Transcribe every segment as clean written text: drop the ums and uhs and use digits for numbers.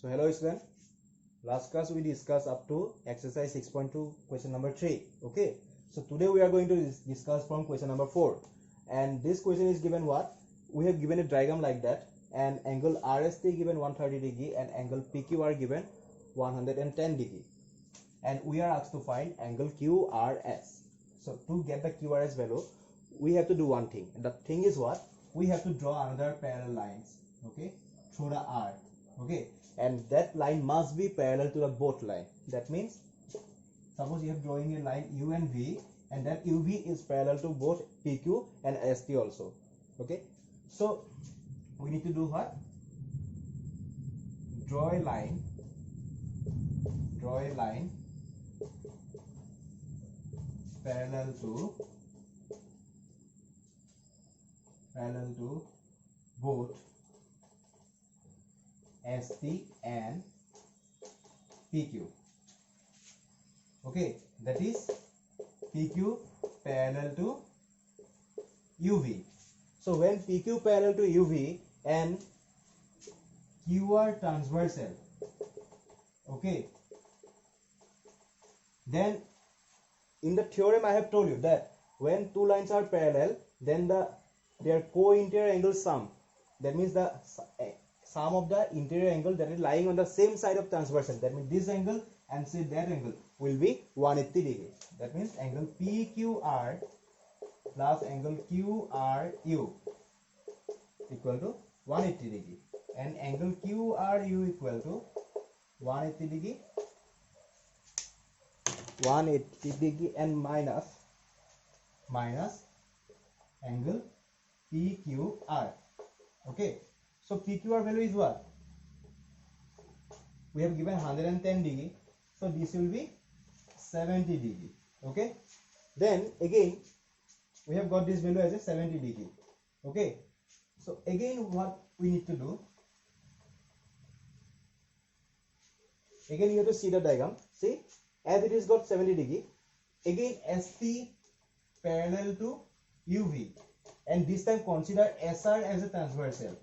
So hello student, last class we discussed up to exercise 6.2 question number 3. Okay, so today we are going to discuss from question number 4, and this question is given what? We have given a diagram like that, and angle RST given 130 degree and angle PQR given 110 degree, and we are asked to find angle QRS. So to get the QRS value, we have to do one thing, and the thing is what? We have to draw another parallel lines, okay, through the R, okay, and that line must be parallel to the both line. That means suppose you have drawing a line U and V, and that UV is parallel to both PQ and ST also, okay. So we need to do what? Draw a line parallel to both ST and PQ. Okay, that is PQ parallel to UV. So when PQ parallel to UV and QR transversal, okay, then in the theorem I have told you that when two lines are parallel, then their co-interior angle sum, that means the sum of the interior angle that is lying on the same side of transversal, that means this angle and say that angle will be 180 degree. That means angle PQR plus angle QRU equal to 180 degree, and angle QRU equal to 180 degree and minus angle PQR. Okay, so PQR value is what? We have given 110 degree, so this will be 70 degree. Okay, then again we have got this value as a 70 degree. Okay, so again what we need to do, again you have to see the diagram. See, as it is got 70 degree, again ST parallel to UV, and this time consider SR as a transversal.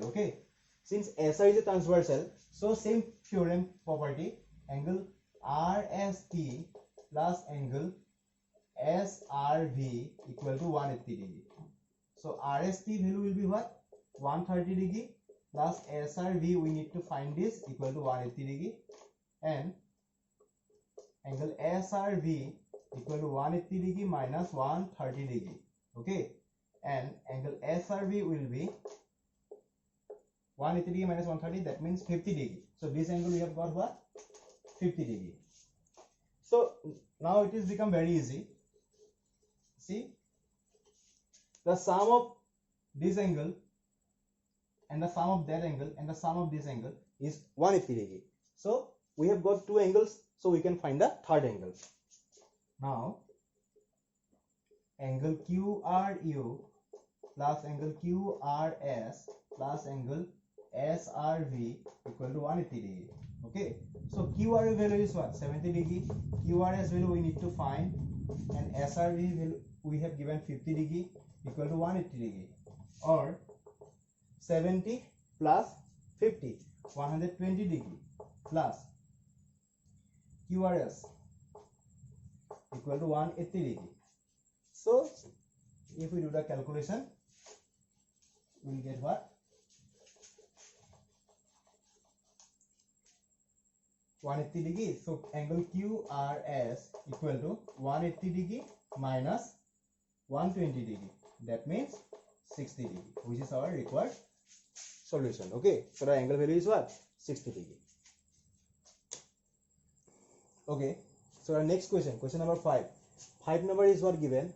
Okay, since SR is a transversal, so same theorem property, angle RST plus angle SRV equal to 180 degree. So RST value will be what? 130 degree plus SRV, we need to find this, equal to 180 degree, and angle SRV equal to 180 degree minus 130 degree. Okay, and angle SRV will be 180 degree minus 130, that means 50 degree. So this angle we have got what? 50 degree. So now it is become very easy. See, the sum of this angle and the sum of that angle and the sum of this angle is 180 degree. So we have got two angles, so we can find the third angle. Now angle QRU plus angle QRS plus angle SRV equal to 180 degree. Okay, so QRU value is what? 70 degree. QRS value we need to find, and SRV value we have given 50 degree equal to 180 degree, or 70 plus 50, 120 degree, plus QRS equal to 180 degree. So if we do the calculation, we will get what? 180 degree. So angle QRS equal to 180 degree minus 120 degree, that means 60 degree, which is our required solution. Okay, so the angle value is what? 60 degree. Okay, so our next question, question number 5. 5 number is what given?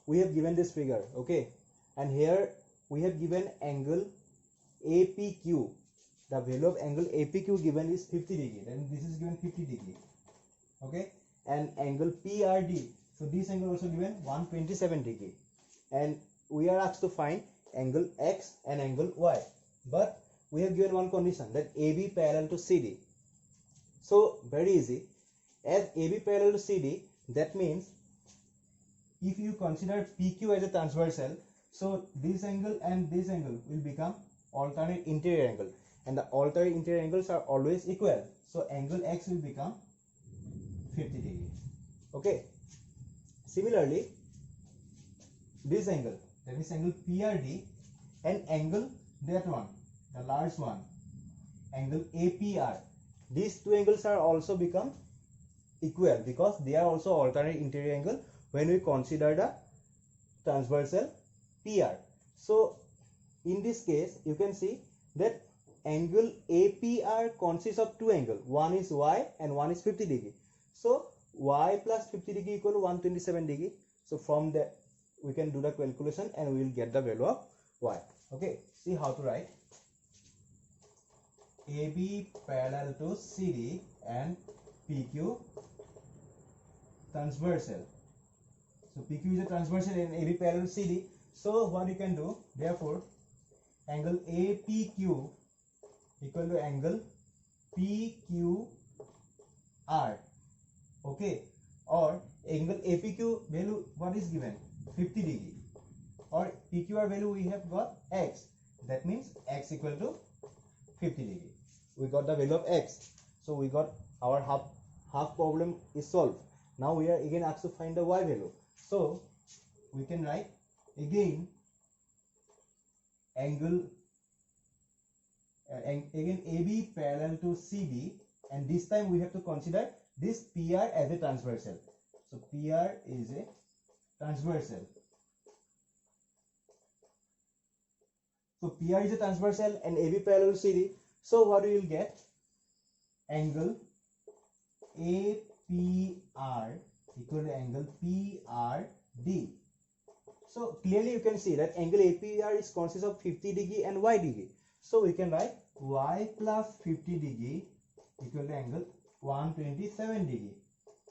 We have given this figure, okay, and here we have given angle APQ. The value of angle APQ given is 50 degree, then this is given 50 degree. Okay, and angle PRD, so this angle also given 127 degree, and we are asked to find angle X and angle Y, but we have given one condition, that AB parallel to CD. So very easy, as AB parallel to CD, that means if you consider PQ as a transversal, so this angle and this angle will become alternate interior angle, and the alternate interior angles are always equal. So angle X will become 50 degree. Okay. Similarly, this angle, that is angle PRD, and angle that one, the large one, angle APR. These two angles are also become equal because they are also alternate interior angle when we consider the transversal PR. So in this case, you can see that angle APR consists of two angles. One is Y and one is 50 degree. So Y plus 50 degree equal to 127 degree. So from that we can do the calculation and we will get the value of Y. Okay, see how to write. AB parallel to CD and PQ transversal. So PQ is a transversal and AB parallel to CD. So what you can do, therefore angle APQ equal to angle PQR. Okay, or angle APQ value what is given? 50 degree, or PQR value we have got X. That means X equal to 50 degree. We got the value of X. So we got our half problem is solved. Now we are again asked to find the Y value. So we can write again angle again AB parallel to CD, and this time we have to consider this PR as a transversal. So PR is a transversal. So PR is a transversal and AB parallel to CD. So what we will get? Angle APR equal to angle PRD. So clearly you can see that angle APR is consists of 50 degree and Y degree. So we can write Y plus 50 degree equal to angle 127 degree,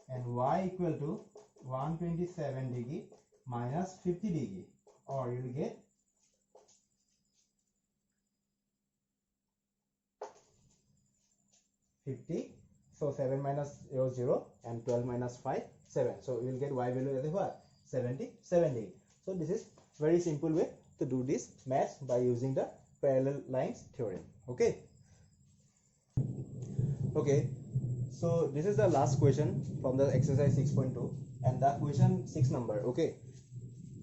and Y equal to 127 degree minus 50 degree, or you will get 50. So 7 minus 0 0 and 12 minus 5 7. So we will get Y value as what? 77 degree. So this is very simple way to do this math by using the parallel lines theorem. Okay. Okay. So this is the last question from the exercise 6.2, and the question 6 number. Okay.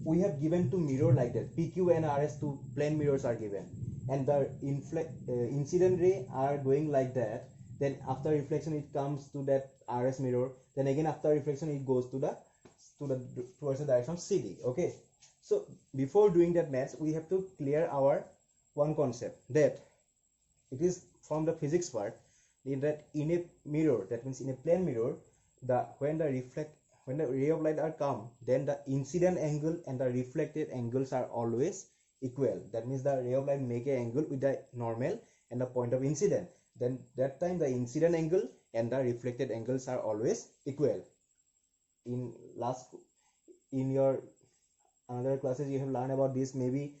We have given two mirror like that. PQ and RS, two plane mirrors are given, and the incident ray are going like that. Then after reflection it comes to that RS mirror. Then again after reflection it goes to the towards the direction of CD. Okay. So before doing that math, we have to clear our one concept, that it is from the physics part, in that in a mirror, that means in a plane mirror, when the ray of light are come, then the incident angle and the reflected angles are always equal. That means the ray of light make an angle with the normal and the point of incident. Then that time the incident angle and the reflected angles are always equal. In your another classes you have learned about this. Maybe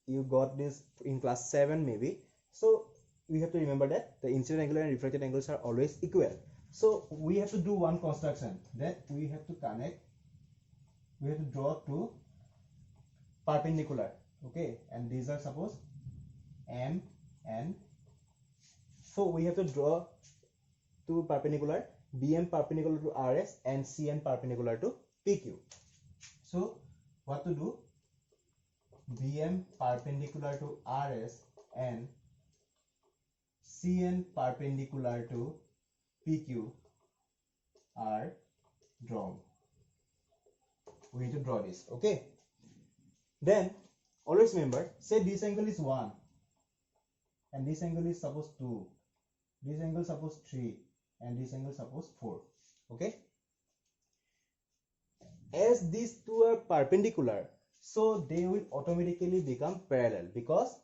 you got this in class 7 maybe. So we have to remember that the incident angle and reflected angles are always equal. So we have to do one construction, that we have to draw two perpendicular. Okay, and these are suppose M and so we have to draw two perpendicular, BM perpendicular to RS and CN perpendicular to PQ. So what to do? BM perpendicular to RS and CN perpendicular to PQ are drawn. We need to draw this. Okay. Then always remember, say this angle is 1 and this angle is suppose 2, this angle suppose 3, and this angle suppose 4. Okay. As these two are perpendicular, so they will automatically become parallel because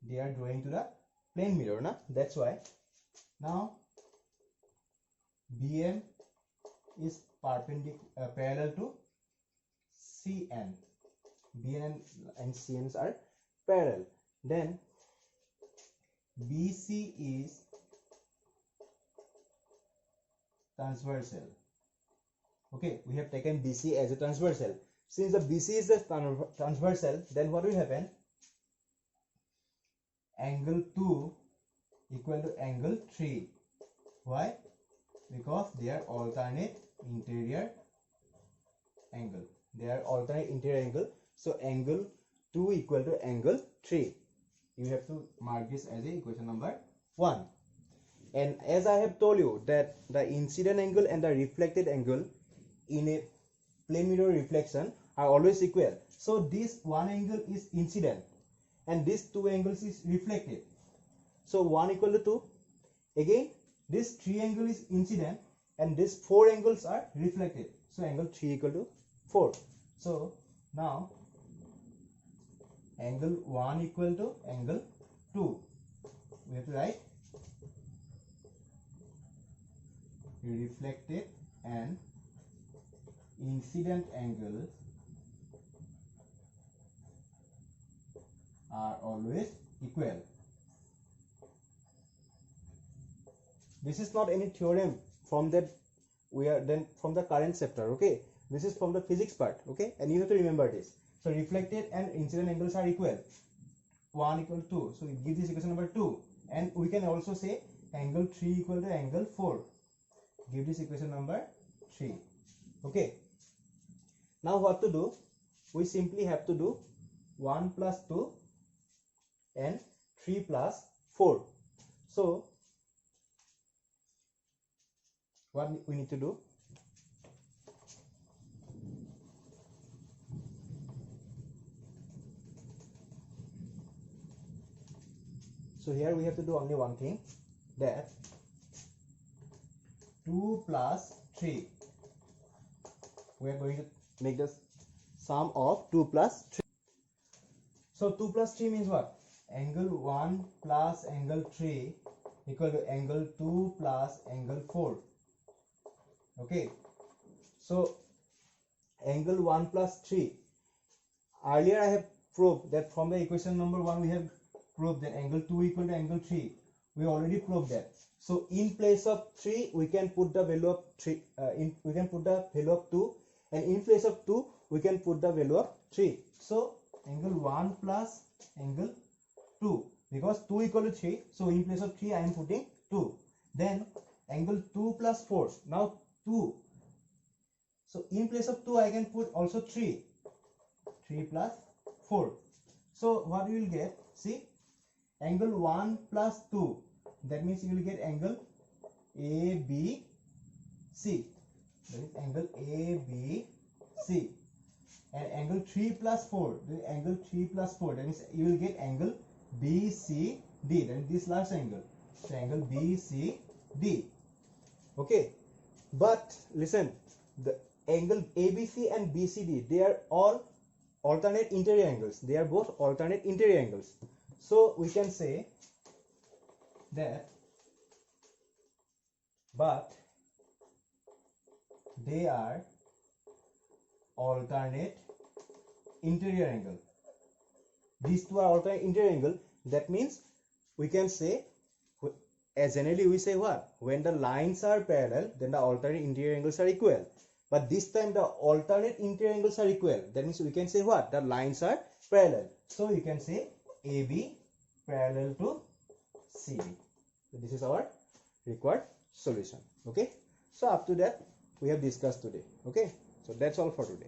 they are drawing to the plane mirror. That's why now BM is parallel to CN. BN and CNs are parallel. Then BC is transversal. Okay, we have taken BC as a transversal. Since the BC is the transversal, then what will happen? angle 2 equal to angle 3. Why? Because they are alternate interior angle. They are alternate interior angle. So angle 2 equal to angle 3. You have to mark this as a equation number 1. And as I have told you that the incident angle and the reflected angle in a plane mirror reflection are always equal. So this one angle is incident and this two angles is reflected. So 1 equal to 2. Again, this 3 angle is incident and these 4 angles are reflected. So angle 3 equal to 4. So now angle 1 equal to angle 2. We have to write reflected and incident angle are always equal. This is not any theorem from that we are then from the current chapter, okay? This is from the physics part, okay? And you have to remember this. So reflected and incident angles are equal. 1 equal to 2. So we give this equation number 2. And we can also say angle 3 equal to angle 4. Give this equation number 3. Okay. Now what to do? We simply have to do 1 plus 2 and 3 plus 4. So what we need to do? So here we have to do only one thing, that 2 plus 3. We are going to make the sum of 2 plus 3. So 2 plus 3 means what? Angle 1 plus angle 3 equal to angle 2 plus angle 4. Okay. So angle 1 plus 3. Earlier I have proved that from the equation number 1 we have proved that angle 2 equal to angle 3. We already proved that. So in place of 3 we can put the value of 3. We can put the value of 2, and in place of 2 we can put the value of 3. So angle 1 plus angle 2, because 2 equal to 3. So in place of 3 I am putting 2. Then angle 2 plus 4. Now 2. So in place of 2 I can put also 3. 3 plus 4. So what you will get? See, angle 1 plus 2. That means you will get angle ABC. That is angle ABC. And angle 3 plus 4. Angle 3 plus 4. That means you will get angle BCD. That is this last angle. So angle BCD. Okay. But listen, the angle ABC and BCD, they are all alternate interior angles. They are both alternate interior angles. So we can say that, but they are alternate interior angle. These two are alternate interior angle. That means we can say, as generally we say what? When the lines are parallel, then the alternate interior angles are equal. But this time the alternate interior angles are equal. That means we can say what? The lines are parallel. So you can say AB parallel to CD. So this is our required solution. Okay. So up to that we have discussed today. Okay. So that's all for today.